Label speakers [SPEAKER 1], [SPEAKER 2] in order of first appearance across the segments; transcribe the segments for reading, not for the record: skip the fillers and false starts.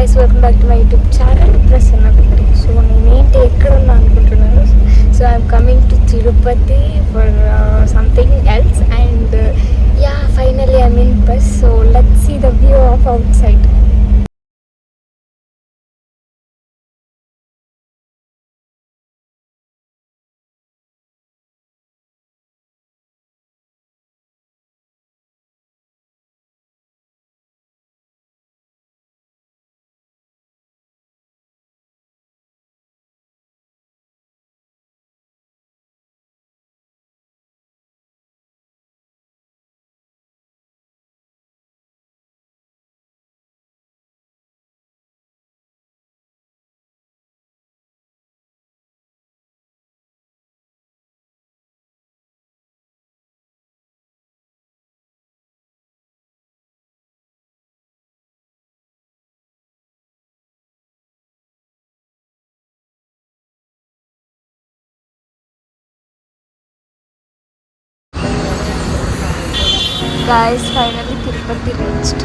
[SPEAKER 1] Guys, welcome back to my YouTube channel Prasanna Kutty. So నేనేంటి ఎక్కడ ఉన్నా అనుకుంటున్నాను. So I'm coming to Tirupati for something else and yeah finally I mean bus. So let's see the view of outside. Guys, finally Tirupati reached.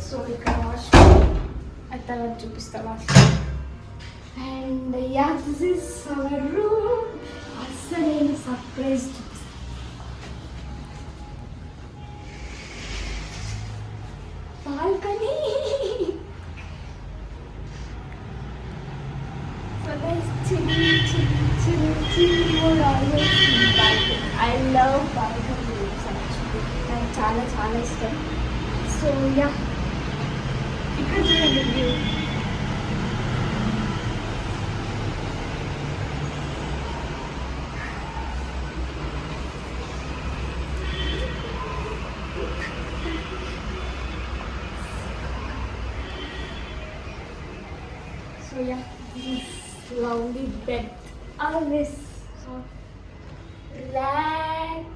[SPEAKER 1] So ఇక్కడ washroom అది తర్వాత చూపిస్తా washroom. And yeah this is our room. అసలు నేను surprise చూపిస్తాను. Balcony. So guys, I love balcony rooms actually. నాకు చాలా చాలా ఇష్టం. సో యా ఇక్కడ చూడండి view. So yeah, this lovely bed. Always so relax.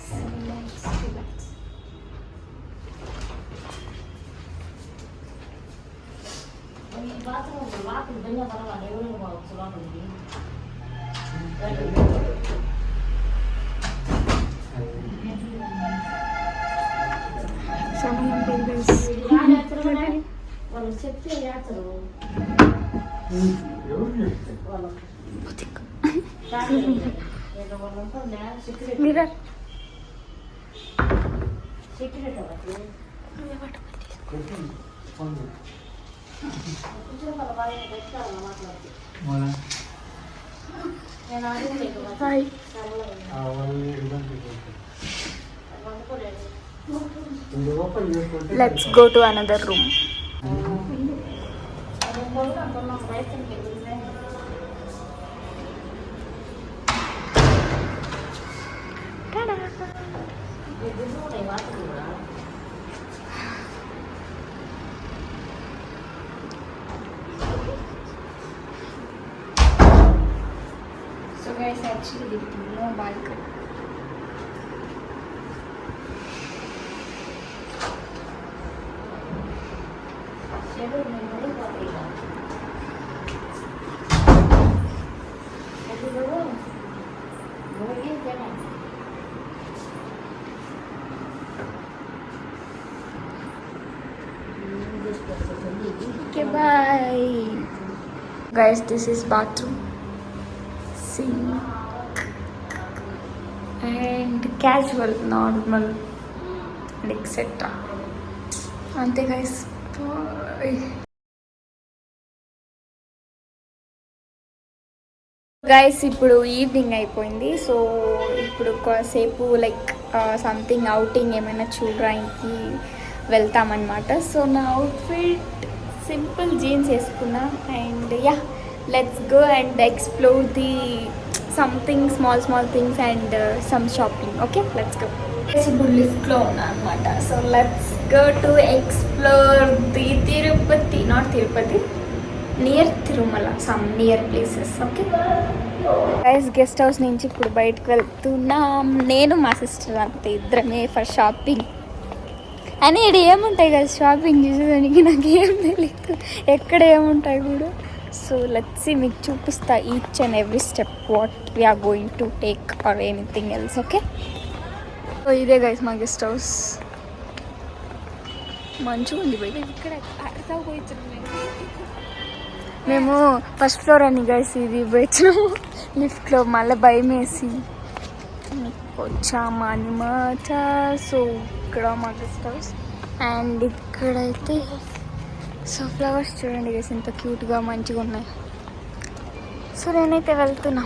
[SPEAKER 1] సమయం
[SPEAKER 2] వాళ్ళు చెప్తే చేస్తారు
[SPEAKER 1] mirror hi let's go to another room. So guys, actually no balcony. Okay, bye. Guys, this is bathroom, sink, and casual, normal, and etc. Ante guys, bye. Guys ఇప్పుడు evening అయిపోయింది. So ఇప్పుడు కాసేపు like something outing ఏమైనా చూడడానికి వెళ్తామన్నమాట. So నా outfit simple jeans వేసుకున్నా and yeah let's go and explore the something small things and some shopping. Okay, let's go. ఇప్పుడు లిఫ్ట్లో ఉన్నా అనమాట. So let's go to explore the Tirupati, not Tirupati, near Tirumala, some near places. Okay guys, guest house నుంచి ఇప్పుడు బయటకు వెళ్తున్నాం. నేను మా సిస్టర్ అంతే, ఇద్దరమే ఫర్ షాపింగ్. అని ఇక్కడ ఏముంటాయి కదా షాపింగ్ చేసేదానికి, నాకు ఏం తెలియదు ఎక్కడ ఏముంటాయి కూడా. సో లెట్స్ సీ, మీకు చూపిస్తా each and every step what we're going to take or anything else. Okay, so ఇదే గైస్ మా గెస్ట్ హౌస్. మంచిగా ఉంది బయట. ఇక్కడ మేము ఫస్ట్ ఫ్లోర్ అని గైస్ ఇది వచ్చినాము లిఫ్ట్లో, మళ్ళీ భయం వేసి వచ్చాము అనమాట. సో ఇక్కడ మా గెస్ట్ హౌస్ అండ్ ఇక్కడైతే సో ఫ్లవర్స్ చూడండి గైస్ ఎంత క్యూట్గా మంచిగా ఉన్నాయి. సో నేనైతే వెళ్తున్నా.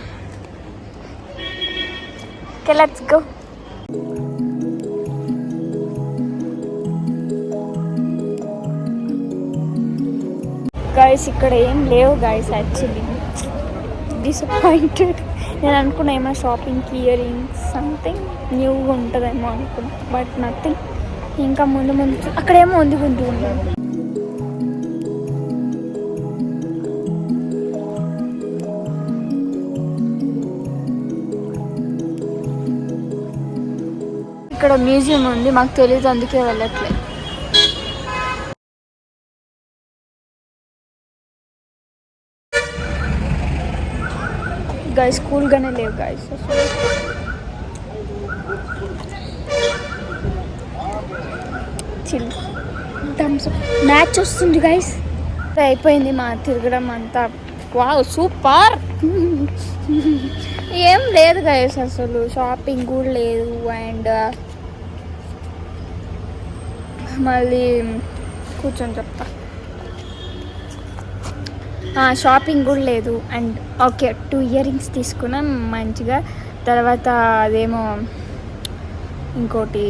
[SPEAKER 1] Okay, let's go. గాయస్ ఇక్కడ ఏం లేవు గాయస్, యాక్చువల్లీ డిసప్పాయింటెడ్. నేను అనుకున్నా ఏమో షాపింగ్కి ఇయర్ రింగ్స్ సంథింగ్ న్యూగా ఉంటుందేమో అనుకున్నా, బట్ నథింగ్. ఇంకా ముందు అక్కడేమో ఉంది గుంటూ ఉన్నాను. ఇక్కడ మ్యూజియం ఉంది, మాకు తెలియదు అందుకే వెళ్ళట్లేదు. గాయస్ కూల్గానే లేవు guys. Chill thumbs up. Match వస్తుంది గాయస్. అయిపోయింది మా తిరగడం అంతా. Wow super. ఏం లేదు గాయస్, అసలు షాపింగ్ కూడా లేదు. అండ్ మళ్ళీ కూర్చొని చెప్తా, షాపింగ్ కూడా లేదు. అండ్ ఓకే 2 ఇయర్ రింగ్స్ తీసుకున్నాం మంచిగా. తర్వాత అదేమో ఇంకోటి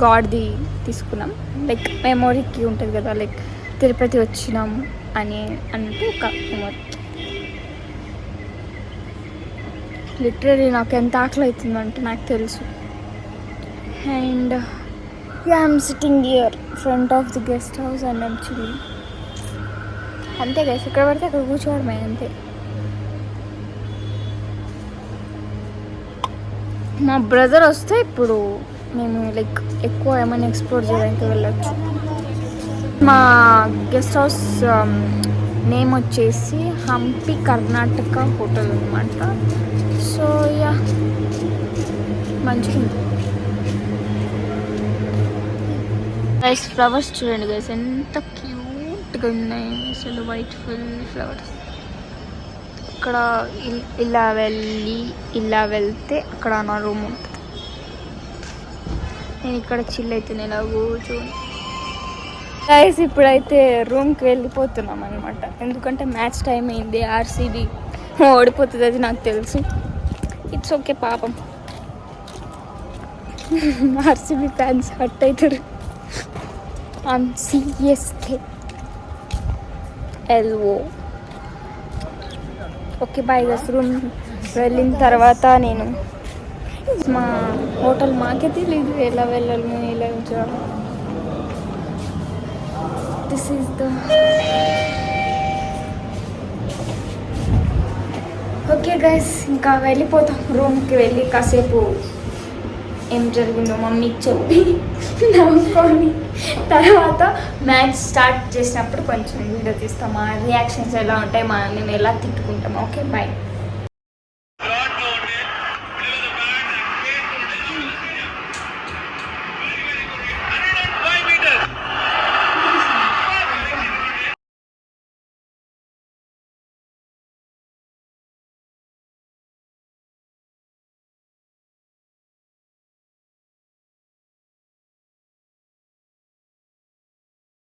[SPEAKER 1] గాడ్ది తీసుకున్నాం, లైక్ మెమొరీకి ఉంటుంది కదా, లైక్ తిరుపతి వచ్చినాం అని అంటే ఒక మెమొరీ. లిటరలీ నాకు ఎంత ఆకలి అవుతుందంటే నాకు తెలుసు. And I'm sitting here front of the guest house and I'm chilling. అంతే గైస్, ఇక్కడ పడితే అక్కడ కూర్చోవడమే అంతే. మా బ్రదర్ వస్తే ఇప్పుడు మేము లైక్ ఎక్కువ ఏమైనా ఎక్స్ప్లోర్ చేయడానికి వెళ్ళచ్చు. మా గెస్ట్ హౌస్ నేమ్ వచ్చేసి హంపి కర్ణాటక హోటల్ అనమాట. సో యా మంచిగా ఉంది గైస్. ఫ్లవర్స్ చూడండి గైస్, ఎంత క్యూట్గా ఉన్నాయి అసలు. White full flowers. ఇక్కడ ఇలా వెళ్తే అక్కడ నా రూమ్ ఉంటుంది. నేను ఇక్కడ చిల్ అవుతున్నాను ఇలా కూర్చొని. గైస్ ఇప్పుడైతే రూమ్కి వెళ్ళిపోతున్నాం అనమాట. ఎందుకంటే మ్యాచ్ టైం అయింది. ఆర్సీబీ ఓడిపోతుంది, అది నాకు తెలుసు. ఇట్స్ ఓకే పాపం. ఆర్సీబీ ఫ్యాన్స్ హట్ అవుతారు. సిఎస్కే ఎల్ఓ. Okay bye guys. రూమ్ వెళ్ళిన తర్వాత నేను మా హోటల్ మాకే తెలీదు ఎలా వెళ్ళాలి, ఎలా ఉంచాలి. This is the okay guys. ఇంకా వెళ్ళిపోతాం రూమ్కి. వెళ్ళి కాసేపు ఏం జరిగిందో మమ్మీకి చెప్పి నవ్వుకొని తర్వాత మ్యాచ్ స్టార్ట్ చేసినప్పుడు కొంచెం వీడియో తీస్తాం. మా రియాక్షన్స్ ఎలా ఉంటాయి, మేము ఎలా తిట్టుకుంటాం. Okay bye.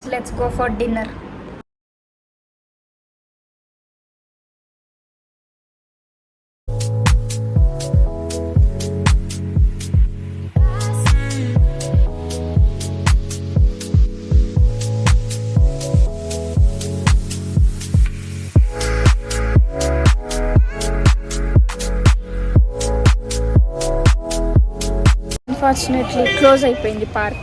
[SPEAKER 1] Let's go for dinner. Unfortunately, close అయిపోయింది park.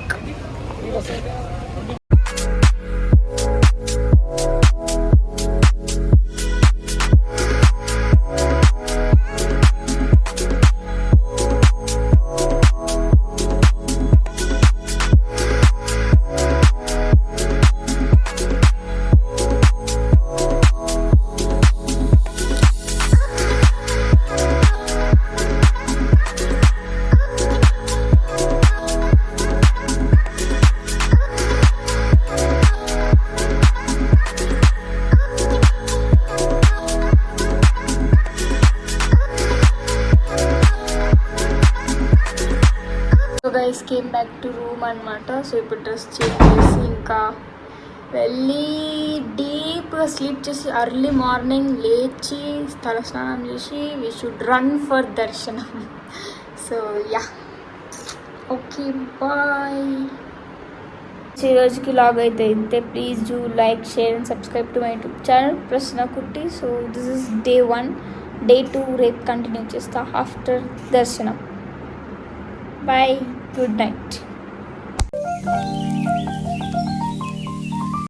[SPEAKER 1] Guys came back to room అనమాట. సో ఇప్పుడు డ్రెస్ చేంజ్ చేసి ఇంకా వెళ్ళి డీప్గా స్లీప్ చేసి ఎర్లీ మార్నింగ్ లేచి తలస్నానం చేసి వీ షుడ్ రన్ ఫర్ దర్శనం. So yeah okay bye. ఈరోజుకి లాగ్ అయితే ఇంతే. Please do like, share and subscribe to my YouTube channel Prashna Kutti. So this is day 1. Day 2 రేపు కంటిన్యూ చేస్తా ఆఫ్టర్ దర్శనం. Bye. Good night.